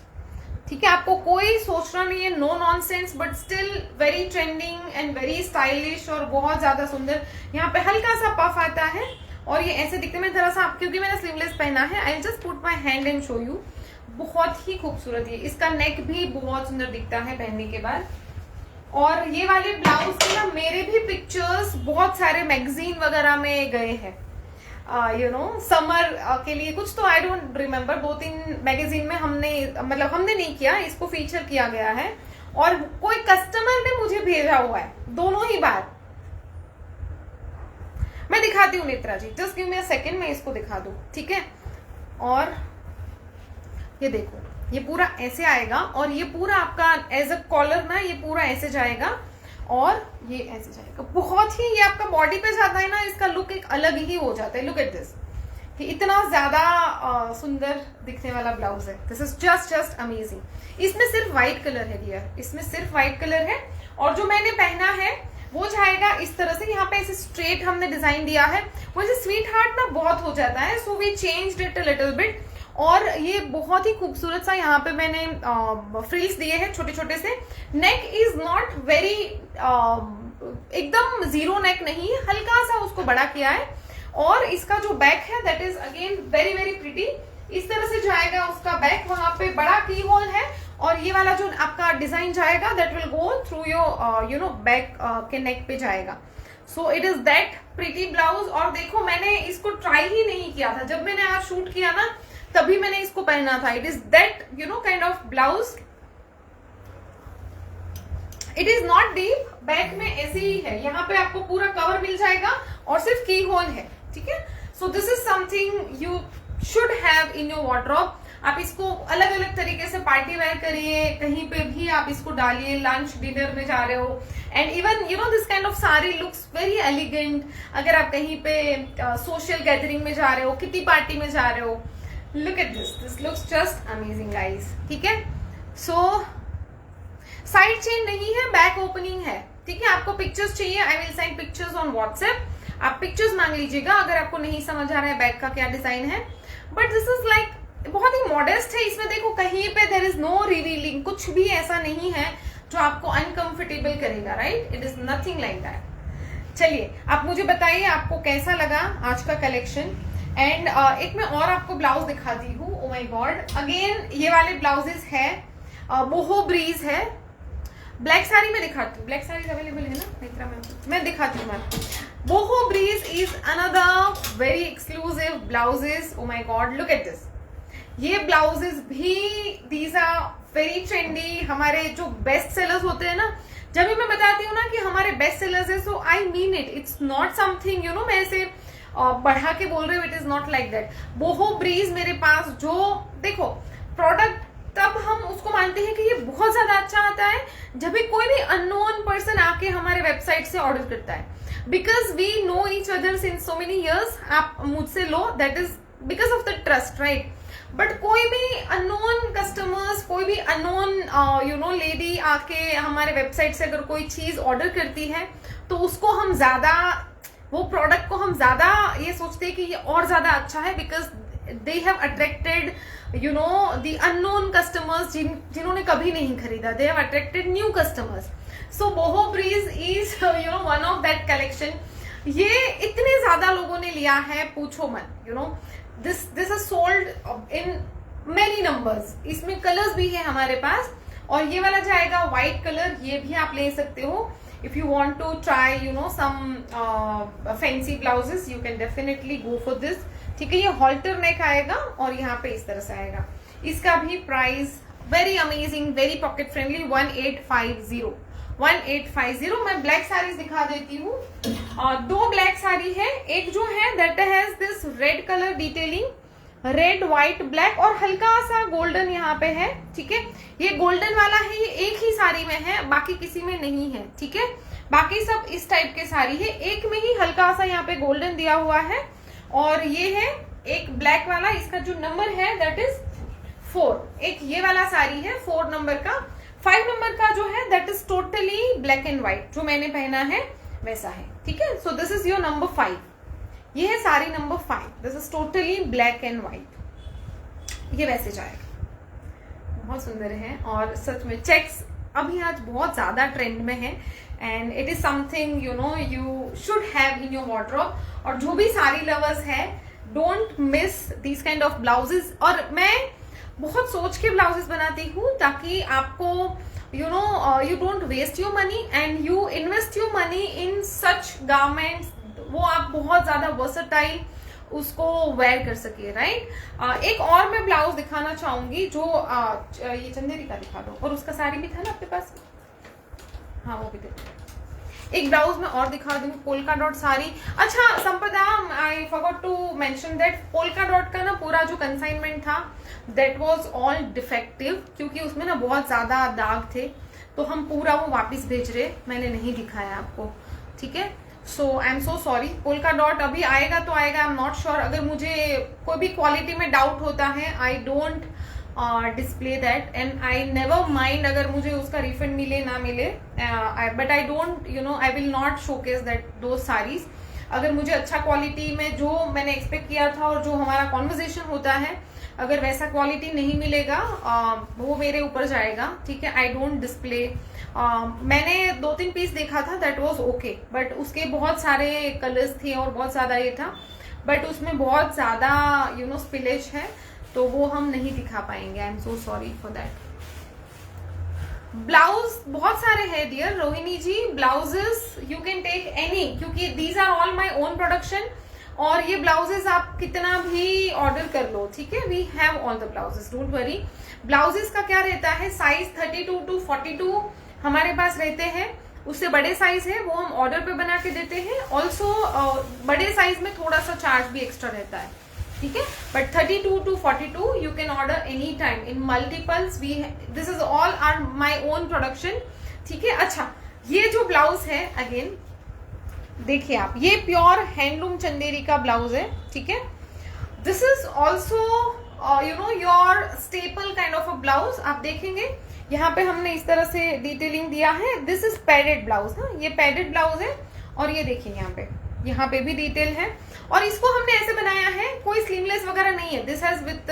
ठीक है। आपको कोई सोचना नहीं है, no nonsense, but still very trending and very stylish और बहुत ज्यादा सुंदर। यहाँ पे हल्का सा पफ आता है और ये ऐसे दिखते हैं। जरा सा, क्योंकि मैंने स्लीवलेस पहना है, आई just put my hand and show you. बहुत ही खूबसूरत है। इसका नेक भी बहुत सुंदर दिखता है पहनने के बाद। और ये वाले ब्लाउज के ना मेरे भी पिक्चर्स बहुत सारे मैगजीन वगैरह में गए हैं, समर के लिए कुछ, तो आई डोंट रिमेम्बर, 2-3 मैगजीन में हमने नहीं किया, इसको फीचर किया गया है। और कोई कस्टमर ने मुझे भेजा हुआ है, दोनों ही बार। मैं दिखाती हूँ Netra ji, just give me a second, मैं इसको दिखा दूं, ठीक है। और ये देखो, ये पूरा ऐसे आएगा और ये पूरा आपका एज अ कॉलर ना, ये पूरा ऐसे जाएगा और ये ऐसे जाएगा। बहुत ही, ये आपका बॉडी पे जाता है ना, इसका लुक एक अलग ही हो जाता है। लुक एट दिस, इतना ज्यादा सुंदर दिखने वाला ब्लाउज है। This is just amazing. इसमें सिर्फ व्हाइट कलर है डियर, इसमें सिर्फ व्हाइट कलर है। और जो मैंने पहना है वो जाएगा इस तरह से, यहाँ पे ऐसे स्ट्रेट हमने डिजाइन दिया है। वैसे स्वीट हार्ट ना बहुत हो जाता है, so we changed it a little bit. और ये बहुत ही खूबसूरत सा यहाँ पे मैंने फ्रिल्स दिए हैं छोटे छोटे से। नेक इज नॉट वेरी एकदम जीरो नेक नहीं, हल्का सा उसको बड़ा किया है। और इसका जो बैक है that is again very very pretty. इस तरह से जाएगा उसका बैक, वहां पे बड़ा की होल है। और ये वाला जो आपका डिजाइन जाएगा that will go through your back के नेक पे जाएगा। So it is that pretty blouse. और देखो, मैंने इसको ट्राई ही नहीं किया था, जब मैंने आज शूट किया ना तभी मैंने इसको पहना था। It is that kind of blouse. It is not deep, back में ऐसे ही है, यहाँ पे आपको पूरा कवर मिल जाएगा और सिर्फ की होल है, ठीक है। So this is something you should have in your wardrobe. आप इसको अलग अलग तरीके से पार्टी वेयर करिए, कहीं पे भी आप इसको डालिए, लंच डिनर में जा रहे हो। And even this kind of sari looks very elegant. अगर आप कहीं पे सोशल गैदरिंग में जा रहे हो, किटी पार्टी में जा रहे हो, look at this looks just amazing guys, ठीक है। सो साइड चेन नहीं है, बैक ओपनिंग है, ठीक है। आपको पिक्चर्स चाहिए, I will send pictures on WhatsApp, आप पिक्चर्स मांग लीजिएगा अगर आपको नहीं समझ आ रहा है बैक का क्या डिजाइन है। बट दिस इज लाइक बहुत ही मॉडेस्ट है, इसमें देखो कहीं पे देयर इज नो रिवीलिंग, कुछ भी ऐसा नहीं है जो आपको अनकंफर्टेबल करेगा, right, it is nothing like that. चलिए आप मुझे बताइए आपको कैसा लगा आज का कलेक्शन। एंड एक मैं और आपको ब्लाउज दिखाती हूँ, ओ माय गॉड, अगेन ये वाले ब्लाउजेस है, बोहो ब्रीज है, ब्लैक साड़ी में दिखाती हूँ, ब्लैक साड़ी अवेलेबल है ना नेत्रा मैम, मैं दिखाती हूँ आपको। Boho breeze is another very exclusive blouses, oh my God look at this. ये ब्लाउजेस भी दीज आर वेरी ट्रेंडी, हमारे जो बेस्ट सेलर्स होते हैं ना, जब भी मैं बताती हूँ ना कि हमारे बेस्ट सेलर्स है, so I mean it, it's not something you know मैं ऐसे बढ़ा के बोल रही हूँ, it is not like that. Boho breeze मेरे पास जो देखो प्रोडक्ट, तब हम उसको मानते हैं कि ये बहुत ज्यादा अच्छा आता है जब भी कोई भी अननोन पर्सन आके हमारे वेबसाइट से ऑर्डर करता है, because we know each other since so many years. आप मुझसे लो, that is because of the trust, right. But कोई भी अननोन कस्टमर्स, कोई भी अननोन यू नो लेडी आके हमारे वेबसाइट से अगर कोई चीज ऑर्डर करती है तो उसको हम ज्यादा, वो प्रोडक्ट को हम ज्यादा ये सोचते हैं कि ये और ज्यादा अच्छा है, because they have attracted you know the unknown customers जिन्होंने कभी नहीं खरीदा, they have attracted new customers. So boho breeze is you know one of that collection. ये इतने ज्यादा लोगों ने लिया है, पूछो मत, you know this is sold in many numbers. इसमें कलर्स भी है हमारे पास, और ये वाला जाएगा व्हाइट कलर, ये भी आप ले सकते हो। If you want to try, you know, some fancy blouses, you can definitely go for this. ठीक है, ये halter neck आएगा और यहाँ पे इस तरह से आएगा। इसका भी price very amazing, very pocket friendly, 1850। 1850। मैं ब्लैक साड़ीज दिखा देती हूँ, दो ब्लैक साड़ी है, एक जो है that has this red colour detailing, red white black और हल्का सा गोल्डन यहाँ पे है, ठीक है। ये गोल्डन वाला है, ये एक ही साड़ी में है, बाकी किसी में नहीं है, ठीक है। बाकी सब इस टाइप के साड़ी है, एक में ही हल्का सा यहाँ पे गोल्डन दिया हुआ है। और ये है एक ब्लैक वाला, इसका जो नंबर है दैट इज 4। एक ये वाला साड़ी है 4 नंबर का। 5 नंबर का जो है that is totally black and white, जो मैंने पहना है वैसा है, ठीक है। So this is your number 5। ये है sari number 5, this is totally black and white, ये वैसे जाएगा, बहुत सुंदर है। और सच में चेक्स अभी आज बहुत ज्यादा ट्रेंड में है, and it is something you know you should have in your wardrobe. और जो भी साड़ी लवर्स है, don't miss this kind of blouses. और मैं बहुत सोच के ब्लाउजेस बनाती हूँ ताकि आपको you know you don't waste your money and you invest your money in such garments, वो आप बहुत ज्यादा वर्सेटाइल उसको वेयर कर सके, राइट। एक और मैं ब्लाउज दिखाना चाहूंगी जो ये चंदेरी का दिखा दो, और उसका साड़ी भी था ना आपके पास, हाँ वो भी दे। एक ब्लाउज में और दिखा दूंगी, पोल्का डॉट साड़ी। अच्छा Sampada, I forgot to mention that polka dot का ना पूरा जो कंसाइनमेंट था दैट वाज ऑल डिफेक्टिव, क्योंकि उसमें ना बहुत ज्यादा दाग थे, तो हम पूरा वो वापस भेज रहे, मैंने नहीं दिखाया आपको, ठीक है। So I am so sorry. Polka dot अभी आएगा तो आएगा, आई एम नॉट श्योर। अगर मुझे कोई भी क्वालिटी में डाउट होता है, I don't display that and I never mind अगर मुझे उसका रिफंड मिले ना मिले, but I don't you know I will not showcase that दो साड़ीज। अगर मुझे अच्छा क्वालिटी में जो मैंने एक्सपेक्ट किया था और जो हमारा कॉन्वर्जेशन होता है, अगर वैसा क्वालिटी नहीं मिलेगा वो मेरे ऊपर जाएगा, ठीक है। I don't display. मैंने 2-3 पीस देखा था दैट वाज ओके, बट उसके बहुत सारे कलर्स थे और बहुत ज्यादा ये था, बट उसमें बहुत ज्यादा यू नो स्पिलेज है, तो वो हम नहीं दिखा पाएंगे। I am so sorry for that. Blouse बहुत सारे हैं dear Rohini ji, blouses you can take any, क्योंकि these are all my own production, और ये ब्लाउजेस आप कितना भी ऑर्डर कर लो, ठीक है। We have all the blouses, don't worry. Blouses का क्या रहता है, साइज 32 to 42 हमारे पास रहते हैं, उससे बड़े साइज है वो हम ऑर्डर पे बना के देते हैं। ऑल्सो बड़े साइज में थोड़ा सा चार्ज भी एक्स्ट्रा रहता है, ठीक है। But 32 to 42 you can order any time in multiples. We this is all are my own production, ठीक है। अच्छा, ये जो ब्लाउज है अगेन देखिए आप, ये प्योर हैंडलूम चंदेरी का ब्लाउज है, ठीक है। This is also you know your staple kind of a blouse. आप देखेंगे यहाँ पे हमने इस तरह से डिटेलिंग दिया है। दिस इज पैडेड ब्लाउज ना, ये पैडेड ब्लाउज है। और ये देखिए यहाँ पे भी डिटेल है। और इसको हमने ऐसे बनाया है, कोई स्लीवलेस वगैरह नहीं है। This has with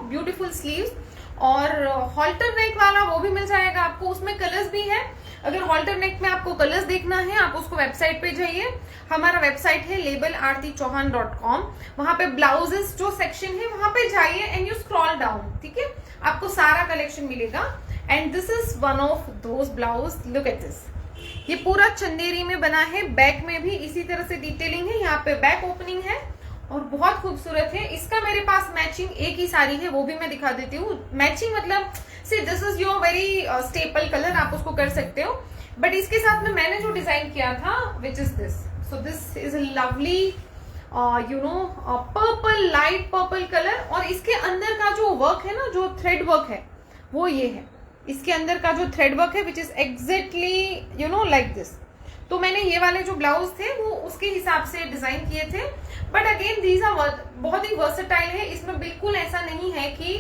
beautiful sleeves. और हॉल्टर नेक वाला वो भी मिल जाएगा आपको, उसमें कलर्स भी है। अगर हॉल्टर नेक में आपको कलर्स देखना है, आप उसको वेबसाइट पे जाइए। हमारा वेबसाइट है labelartichauhan.com। वहां पे ब्लाउजेस जो सेक्शन है वहां पे जाइए एंड यू स्क्रॉल डाउन, ठीक है, आपको सारा कलेक्शन मिलेगा। And this is one of those blouse, look at this. ये पूरा चंदेरी में बना है, बैक में भी इसी तरह से डिटेलिंग है। यहाँ पे बैक ओपनिंग है और बहुत खूबसूरत है। इसका मेरे पास मैचिंग एक ही साड़ी है, वो भी मैं दिखा देती हूँ। मैचिंग मतलब see this is your very staple colour, आप उसको कर सकते हो। बट इसके साथ में मैंने जो डिजाइन किया था which is this, so this is a lovely purple, light purple colour. और इसके अंदर का जो वर्क है ना, जो थ्रेड वर्क है, वो ये है। इसके अंदर का जो थ्रेड वर्क है which is exactly like this. तो मैंने ये वाले जो ब्लाउज थे वो उसके हिसाब से डिजाइन किए थे। बट अगेन दीज आर बहुत ही वर्सेटाइल है। इसमें बिल्कुल ऐसा नहीं है कि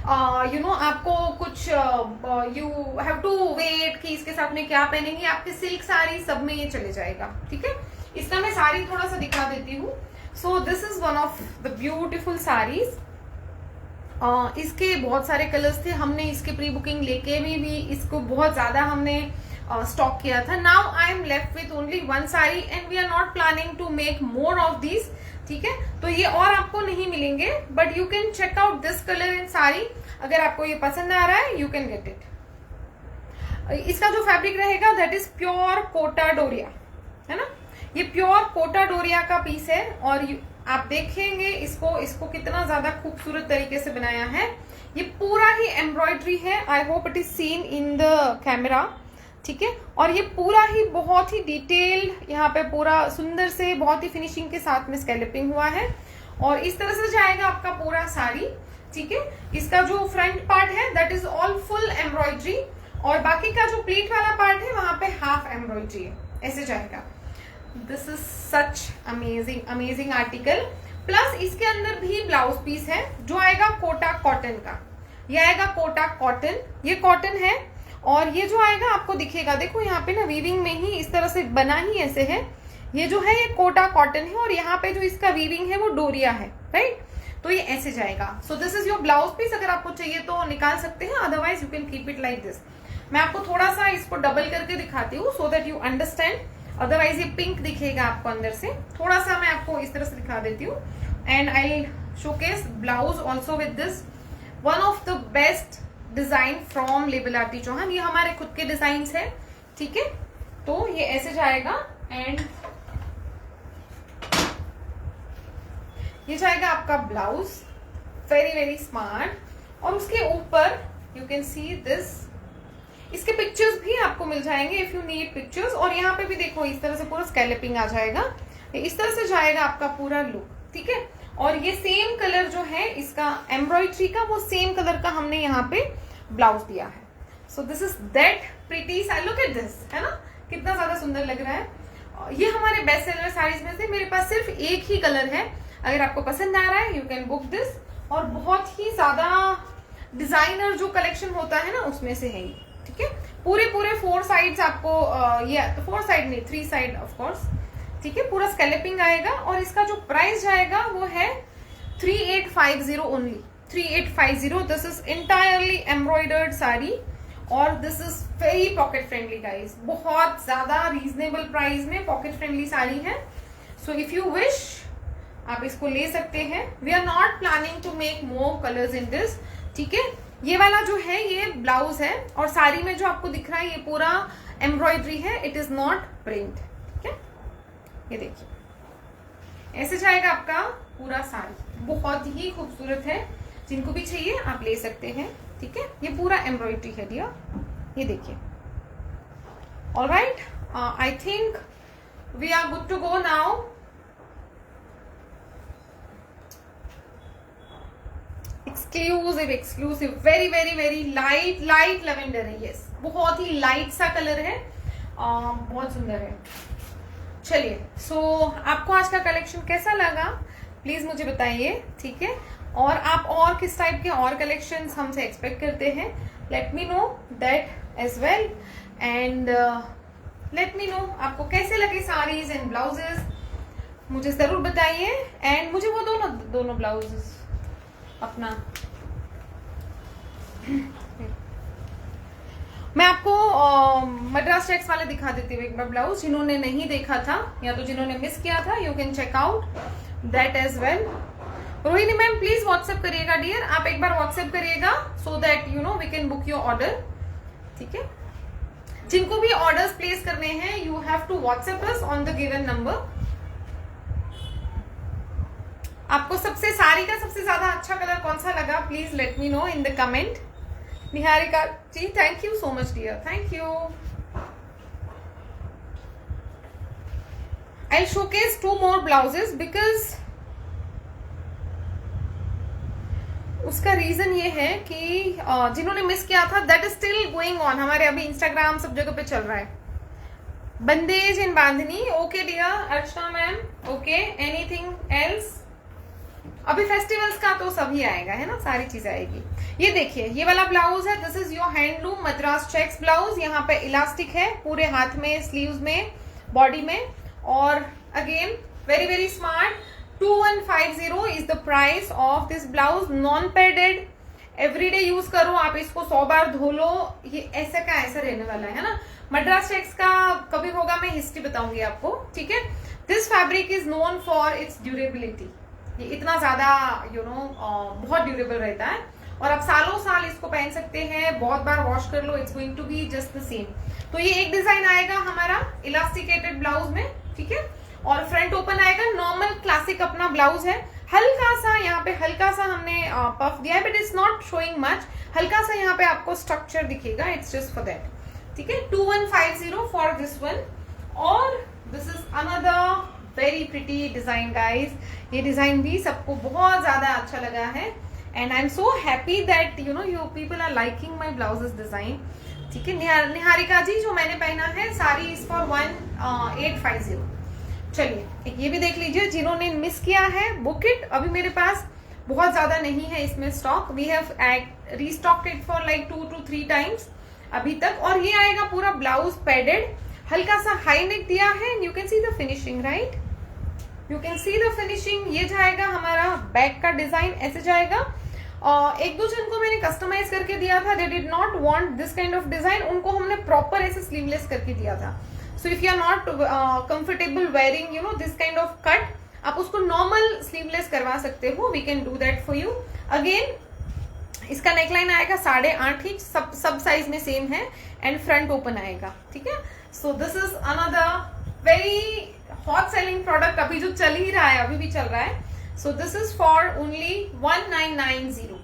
आपको कुछ यू हैव टू वेट कि इसके साथ में क्या पहनेंगे। आपके सिल्क साड़ी सब में ये चले जाएगा, ठीक है। इसका मैं साड़ी थोड़ा सा दिखा देती हूँ। सो this is one of the beautiful saris. इसके बहुत सारे कलर्स थे, हमने इसके प्री बुकिंग लेके भी इसको बहुत ज्यादा हमने स्टॉक किया था। Now I am left with only one sari and we are not planning to make more of this, ठीक है। तो ये और आपको नहीं मिलेंगे, but you can check out this colour in sari. अगर आपको ये पसंद आ रहा है यू कैन गेट इट। इसका जो फैब्रिक रहेगा that is pure Kota Doria, है ना। ये प्योर कोटा डोरिया का पीस है। और आप देखेंगे इसको कितना ज्यादा खूबसूरत तरीके से बनाया है। ये पूरा ही एम्ब्रॉयडरी है। I hope it is seen in the camera, ठीक है। और ये पूरा ही बहुत ही डिटेल, यहाँ पे पूरा सुंदर से बहुत ही फिनिशिंग के साथ में स्कैल्पिंग हुआ है। और इस तरह से जाएगा आपका पूरा साड़ी, ठीक है। इसका जो फ्रंट पार्ट है that is all full embroidery. और बाकी का जो प्लीट वाला पार्ट है वहां पे हाफ एम्ब्रॉयडरी है, ऐसे जाएगा। This is such amazing article. Plus इसके अंदर भी ब्लाउज पीस है जो आएगा कोटा कॉटन का। ये आएगा कोटा कॉटन, ये कॉटन है। और ये जो आएगा आपको दिखेगा, देखो यहाँ पे ना वीविंग में ही इस तरह से बना ही ऐसे है। ये जो है ये कोटा कॉटन है और यहाँ पे जो इसका वीविंग है वो डोरिया है, राइट। तो ये ऐसे जाएगा। So this is your blouse piece. अगर आपको चाहिए तो निकाल सकते हैं, otherwise you can keep it like this. मैं आपको थोड़ा सा इसको डबल करके दिखाती हूँ so that you understand. Otherwise ये पिंक दिखेगा आपको अंदर से। थोड़ा सा मैं आपको इस तरह से दिखा देती हूँ। And I showcase blouse also with this, one of the best design from label Aarti Chauhan. ये हमारे खुद के डिजाइन है, ठीक है। तो ये ऐसे जाएगा एंड ये जाएगा आपका ब्लाउज, वेरी स्मार्ट। और उसके ऊपर यू कैन सी दिस, इसके पिक्चर्स भी आपको मिल जाएंगे इफ यू नीड पिक्चर्स। और यहाँ पे भी देखो इस तरह से पूरा स्कैल्पिंग आ जाएगा, इस तरह से जाएगा आपका पूरा लुक, ठीक है। और ये सेम कलर जो है इसका एम्ब्रॉयडरी का, वो सेम कलर का हमने यहाँ पे ब्लाउज दिया है। So this is that pretty, look at this, है ना, कितना ज्यादा सुंदर लग रहा है। ये हमारे बेस्ट सेलर साड़ीज में से मेरे पास सिर्फ एक ही कलर है। अगर आपको पसंद आ रहा है यू कैन बुक दिस। और बहुत ही ज्यादा डिजाइनर जो कलेक्शन होता है ना उसमें से है ये, ठीक है। पूरे 4 साइड्स आपको ये 4 साइड नहीं 3 साइड ऑफ कोर्स, ठीक है। पूरा स्कैल्पिंग आएगा। और इसका जो प्राइस जाएगा वो है 3850 only, 3850। This is entirely embroidered sari और this is very pocket friendly guys. बहुत ज्यादा रीजनेबल प्राइस में पॉकेट फ्रेंडली साड़ी है। सो इफ यू विश आप इसको ले सकते हैं। We are not planning to make more colours in this, ठीक है। ये वाला जो है ये ब्लाउज है और साड़ी में जो आपको दिख रहा है ये पूरा एम्ब्रॉयडरी है, इट इज नॉट प्रिंट, ठीक है। ये देखिए ऐसे जाएगा आपका पूरा साड़ी, बहुत ही खूबसूरत है। जिनको भी चाहिए आप ले सकते हैं, ठीक है। ये पूरा एम्ब्रॉयडरी है डियर, ये देखिए। Alright, I think we are good to go now. Exclusive very light lavender है। यस, बहुत ही लाइट सा कलर है, बहुत सुंदर है। चलिए, सो आपको आज का कलेक्शन कैसा लगा प्लीज मुझे बताइए, ठीक है। और आप और किस टाइप के और कलेक्शंस हमसे एक्सपेक्ट करते हैं let me know that as well, and let me know आपको कैसे लगे साड़ीज एंड ब्लाउजेस, मुझे जरूर बताइए। एंड मुझे वो दोनों ब्लाउजेस अपना मैं आपको मद्रास चेक्स वाले दिखा देती हूँ एक बार ब्लाउज, जिन्होंने नहीं देखा था या तो जिन्होंने मिस किया था, you can check out that as well. Rohini ma'am please WhatsApp करिएगा डियर, आप एक बार व्हाट्सएप करिएगा so that you know we can book your order, ठीक है। जिनको भी ऑर्डर्स प्लेस करने हैं you have to WhatsApp us on the given number. आपको सबसे साड़ी का सबसे ज्यादा अच्छा कलर कौन सा लगा, please let me know in the comment. Niharika ji thank you so much dear, thank you. I showcase 2 more blouses because उसका रीजन ये है कि जिन्होंने मिस किया था that is still going on, हमारे अभी इंस्टाग्राम सब जगह पे चल रहा है। Bandhej in bandhani, okay dear Archana ma'am, okay. Anything else? अभी फेस्टिवल्स का तो सभी आएगा है ना, सारी चीज आएगी। ये देखिए ये वाला ब्लाउज है, this is your handloom Madras checks blouse. यहाँ पे इलास्टिक है पूरे हाथ में, स्लीव्स में, बॉडी में, और again very very smart 2150 is the price of this blouse. Non padded, everyday use करो आप इसको, 100 बार धो लो, ये ऐसा का ऐसा रहने वाला है ना। मद्रास चेक्स का कभी होगा मैं हिस्ट्री बताऊंगी आपको, ठीक है। This fabric is known for its durability, ये इतना ज्यादा यू नो बहुत ड्यूरेबल रहता है और आप सालों साल इसको पहन सकते हैं, बहुत बार वॉश कर लो, it's going to be just the same. तो ये एक डिजाइन आएगा हमारा इलास्टिकेटेड ब्लाउज में, ठीक है, और फ्रंट ओपन आएगा। नॉर्मल क्लासिक अपना ब्लाउज है, हल्का सा यहाँ पे हल्का सा हमने पफ दिया है, but it's not showing much, हल्का सा यहाँ पे आपको स्ट्रक्चर दिखेगा, इट्स जस्ट फॉर दैट, ठीक है। 2150 फॉर दिस वन। और this is another very pretty design guys, ये डिजाइन भी सबको बहुत ज्यादा अच्छा लगा है and I am so happy that you know you people are liking my blouses design, ठीक है। निहारिका जी जो मैंने पहना है साड़ी इज फॉर 1850। चलिए ये भी देख लीजिए, जिन्होंने मिस किया है बुक इट, अभी मेरे पास बहुत ज्यादा नहीं है इसमें stock, we have restocked it for like 2 to 3 times अभी तक। और ये आएगा पूरा ब्लाउज पैडेड, हल्का सा हाई नेक दिया है, you can see the finishing, right, you can see the finishing. ये जाएगा हमारा बैक का डिजाइन, ऐसे जाएगा। एक दो जन को मैंने कस्टमाइज करके दिया था, they did not want this kind of design, उनको हमने प्रॉपर ऐसे स्लीवलेस करके दिया था। So if you are not comfortable wearing you know this kind of cut, आप उसको नॉर्मल स्लीवलेस करवा सकते हो, we can do that for you. Again इसका नेकलाइन आएगा 8.5 इंच, सब साइज में सेम है, एंड फ्रंट ओपन आएगा, ठीक है। So this is another very hot selling product, अभी जो चल ही रहा है, अभी भी चल रहा है। So this is for only 1990,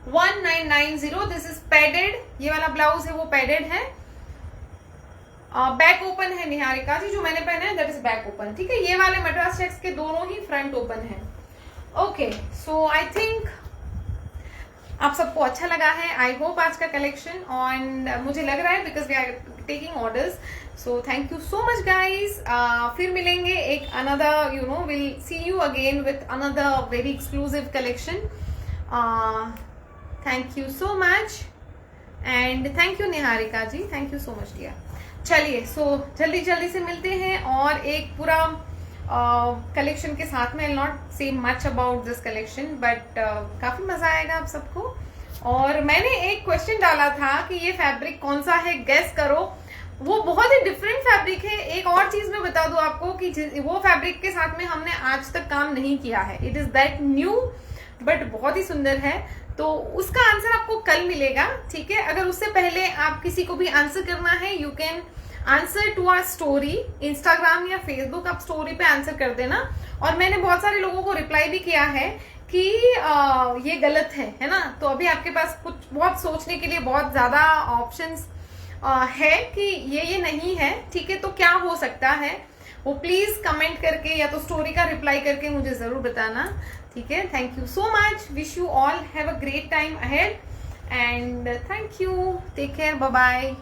1990। This is padded, ये वाला ब्लाउज है वो पैडेड है, बैक ओपन है निहारिका जी, जो मैंने पहना है दैट इज बैक ओपन, ठीक है। ये वाले मद्रास चेक्स के दोनों ही फ्रंट ओपन है, ओके। सो आई थिंक आप सबको अच्छा लगा है, आई होप आज का कलेक्शन, एंड मुझे लग रहा है because we are taking orders, so thank you so much guys. फिर मिलेंगे एक another you know will see you again with another very exclusive collection. Thank you so much and thank you Niharika ji, thank you so much dear. चलिए so जल्दी जल्दी से मिलते हैं और एक पूरा कलेक्शन के साथ में। नॉट से much about this collection but काफी मजा आएगा आप सबको। और मैंने एक क्वेश्चन डाला था कि ये फैब्रिक कौन सा है, गेस करो। वो बहुत ही डिफरेंट फैब्रिक है। एक और चीज मैं बता दूं आपको कि वो फैब्रिक के साथ में हमने आज तक काम नहीं किया है, it is that new but बहुत ही सुंदर है। तो उसका आंसर आपको कल मिलेगा, ठीक है। अगर उससे पहले आप किसी को भी आंसर करना है, you can answer to our story, Instagram या फेसबुक, आप स्टोरी पे आंसर कर देना। और मैंने बहुत सारे लोगों को रिप्लाई भी किया है कि ये गलत है ना। तो अभी आपके पास कुछ बहुत सोचने के लिए बहुत ज्यादा ऑप्शंस है कि ये नहीं है, ठीक है। तो क्या हो सकता है वो प्लीज कमेंट करके या तो स्टोरी का रिप्लाई करके मुझे जरूर बताना, ठीक है। Thank you so much, wish you all have a great time ahead and thank you, take care, bye bye.